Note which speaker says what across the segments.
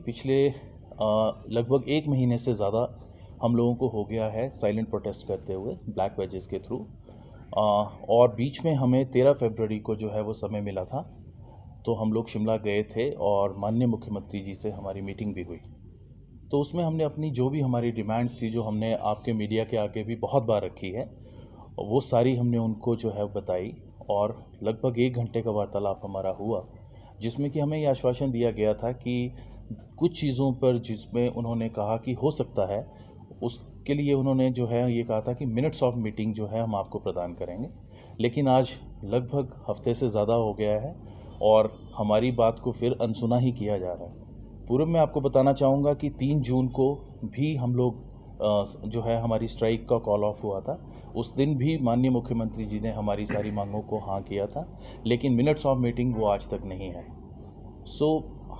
Speaker 1: पिछले लगभग 1 महीने से ज़्यादा हम लोगों को हो गया है साइलेंट प्रोटेस्ट करते हुए ब्लैक वेजेस के थ्रू, और बीच में हमें 13 फरवरी को जो है वो समय मिला था, तो हम लोग शिमला गए थे और माननीय मुख्यमंत्री जी से हमारी मीटिंग भी हुई। तो उसमें हमने अपनी जो भी हमारी डिमांड्स थी, जो हमने आपके मीडिया के आगे भी बहुत बार रखी है, वो सारी हमने उनको जो है बताई, और लगभग 1 घंटे का वार्तालाप हमारा हुआ, जिसमें कि हमें ये आश्वासन दिया गया था कि कुछ चीज़ों पर जिसमें उन्होंने कहा कि हो सकता है, उसके लिए उन्होंने जो है ये कहा था कि मिनट्स ऑफ मीटिंग जो है हम आपको प्रदान करेंगे। लेकिन आज लगभग हफ्ते से ज़्यादा हो गया है और हमारी बात को फिर अनसुना ही किया जा रहा है। पूर्व में आपको बताना चाहूँगा कि 3 जून को भी हम लोग जो है हमारी स्ट्राइक का कॉल ऑफ हुआ था। उस दिन भी माननीय मुख्यमंत्री जी ने हमारी सारी मांगों को हाँ किया था, लेकिन मिनट्स ऑफ मीटिंग वो आज तक नहीं है।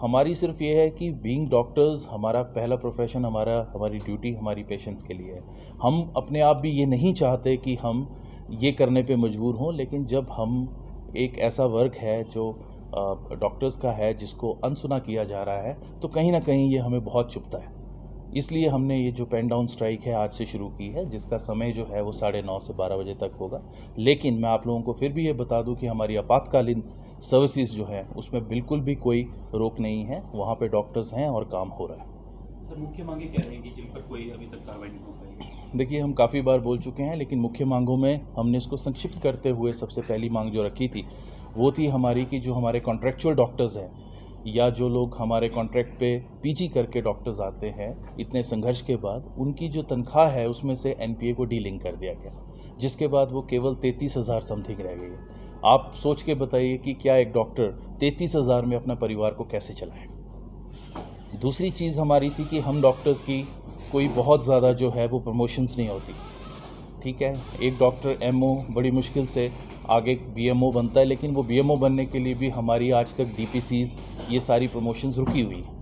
Speaker 1: हमारी सिर्फ ये है कि बीइंग डॉक्टर्स हमारा पहला प्रोफेशन, हमारी ड्यूटी हमारी पेशेंट्स के लिए है। हम अपने आप भी ये नहीं चाहते कि हम ये करने पे मजबूर हों, लेकिन जब हम एक ऐसा वर्क है जो डॉक्टर्स का है जिसको अनसुना किया जा रहा है, तो कहीं ना कहीं ये हमें बहुत चुभता है। इसलिए हमने ये जो पेन डाउन स्ट्राइक है आज से शुरू की है, जिसका समय जो है वो 9:30 से 12 बजे तक होगा। लेकिन मैं आप लोगों को फिर भी ये बता दूं कि हमारी आपातकालीन सर्विसेज जो है उसमें बिल्कुल भी कोई रोक नहीं है, वहाँ पे डॉक्टर्स हैं और काम हो रहा है।
Speaker 2: सर, मुख्य मांगे क्या रहेंगी जिन पर कोई अभी तक कार्रवाई नहीं हो पाएगी?
Speaker 1: देखिए, हम काफ़ी बार बोल चुके हैं, लेकिन मुख्य मांगों में हमने इसको संक्षिप्त करते हुए सबसे पहली मांग जो रखी थी वो थी हमारी कि जो हमारे कॉन्ट्रेक्चुअल डॉक्टर्स हैं या जो लोग हमारे कॉन्ट्रैक्ट पे पीजी करके डॉक्टर्स आते हैं, इतने संघर्ष के बाद उनकी जो तनख्वाह है उसमें से एनपीए को डीलिंक कर दिया गया, जिसके बाद वो केवल 33,000 समथिंग रह गई है। आप सोच के बताइए कि क्या एक डॉक्टर 33,000 में अपना परिवार को कैसे चलाएगा। दूसरी चीज़ हमारी थी कि हम डॉक्टर्स की कोई बहुत ज़्यादा जो है वो प्रमोशंस नहीं होती। ठीक है, एक डॉक्टर एमओ बड़ी मुश्किल से आगे बीएमओ बनता है, लेकिन वो बीएमओ बनने के लिए भी हमारी आज तक डीपीसीज ये सारी प्रमोशंस रुकी हुई है।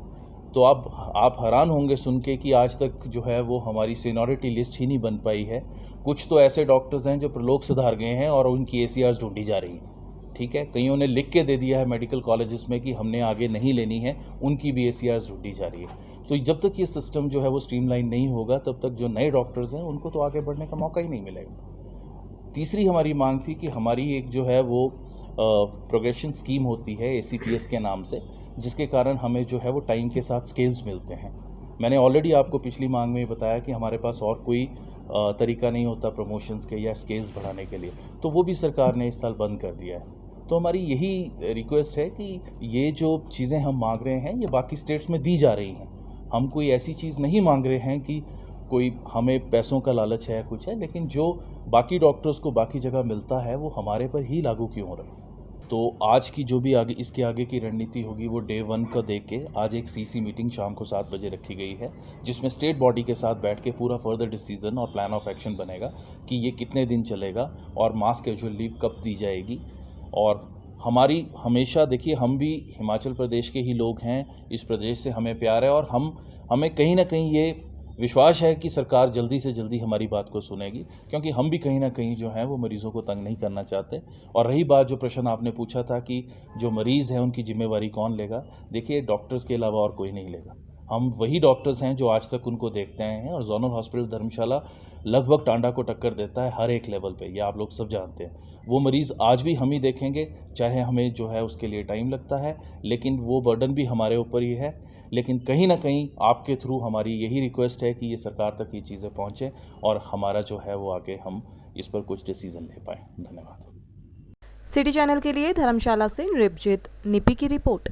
Speaker 1: तो आप हैरान होंगे सुन के कि आज तक जो है वो हमारी सीनियरिटी लिस्ट ही नहीं बन पाई है। कुछ तो ऐसे डॉक्टर्स हैं जो प्रलोक सुधार गए हैं और उनकी एसीआर्स ढूंढी जा रही हैं। ठीक है, कईयों ने लिख के दे दिया है मेडिकल कॉलेजेस में कि हमने आगे नहीं लेनी है, उनकी भी एसीआर्स ढूंढी जा रही है। तो जब तक ये सिस्टम जो है वो स्ट्रीमलाइन नहीं होगा, तब तक जो नए डॉक्टर्स हैं उनको तो आगे बढ़ने का मौका ही नहीं मिलेगा। तीसरी हमारी मांग थी कि हमारी एक जो है वो प्रोग्रेशन स्कीम होती है एसीपीएस के नाम से, जिसके कारण हमें जो है वो टाइम के साथ स्केल्स मिलते हैं। मैंने ऑलरेडी आपको पिछली मांग में बताया कि हमारे पास और कोई तरीका नहीं होता प्रमोशंस के या स्केल्स बढ़ाने के लिए, तो वो भी सरकार ने इस साल बंद कर दिया है। तो हमारी यही रिक्वेस्ट है कि ये जो चीज़ें हम मांग रहे हैं ये बाकी स्टेट्स में दी जा रही हैं। हम कोई ऐसी चीज़ नहीं मांग रहे हैं कि कोई हमें पैसों का लालच है, कुछ है, लेकिन जो बाकी डॉक्टर्स को बाकी जगह मिलता है वो हमारे पर ही लागू क्यों हो रहा है। तो आज की जो भी इसके आगे की रणनीति होगी वो डे 1 को देख के आज एक सीसी मीटिंग शाम को 7 बजे रखी गई है, जिसमें स्टेट बॉडी के साथ बैठ के पूरा फर्दर डिसीजन और प्लान ऑफ एक्शन बनेगा कि ये कितने दिन चलेगा और मास कैजुअल लीव कब दी जाएगी। और हमारी हमेशा, देखिए, हम भी हिमाचल प्रदेश के ही लोग हैं, इस प्रदेश से हमें प्यार है और हमें कहीं ना कहीं ये विश्वास है कि सरकार जल्दी से जल्दी हमारी बात को सुनेगी, क्योंकि हम भी कहीं ना कहीं जो है वो मरीज़ों को तंग नहीं करना चाहते। और रही बात जो प्रश्न आपने पूछा था कि जो मरीज़ हैं उनकी जिम्मेवारी कौन लेगा, देखिए, डॉक्टर्स के अलावा और कोई नहीं लेगा। हम वही डॉक्टर्स हैं जो आज तक उनको देखते आए हैं, और जोनल हॉस्पिटल धर्मशाला लगभग टांडा को टक्कर देता है हर एक लेवल पे, ये आप लोग सब जानते हैं। वो मरीज़ आज भी हम ही देखेंगे, चाहे हमें जो है उसके लिए टाइम लगता है, लेकिन वो बर्डन भी हमारे ऊपर ही है। लेकिन कहीं ना कहीं आपके थ्रू हमारी यही रिक्वेस्ट है कि ये सरकार तक ये चीज़ें पहुँचें और हमारा जो है वो आगे हम इस पर कुछ डिसीजन ले पाएँ। धन्यवाद।
Speaker 3: सिटी चैनल के लिए धर्मशाला से नृपजीत निपी की रिपोर्ट।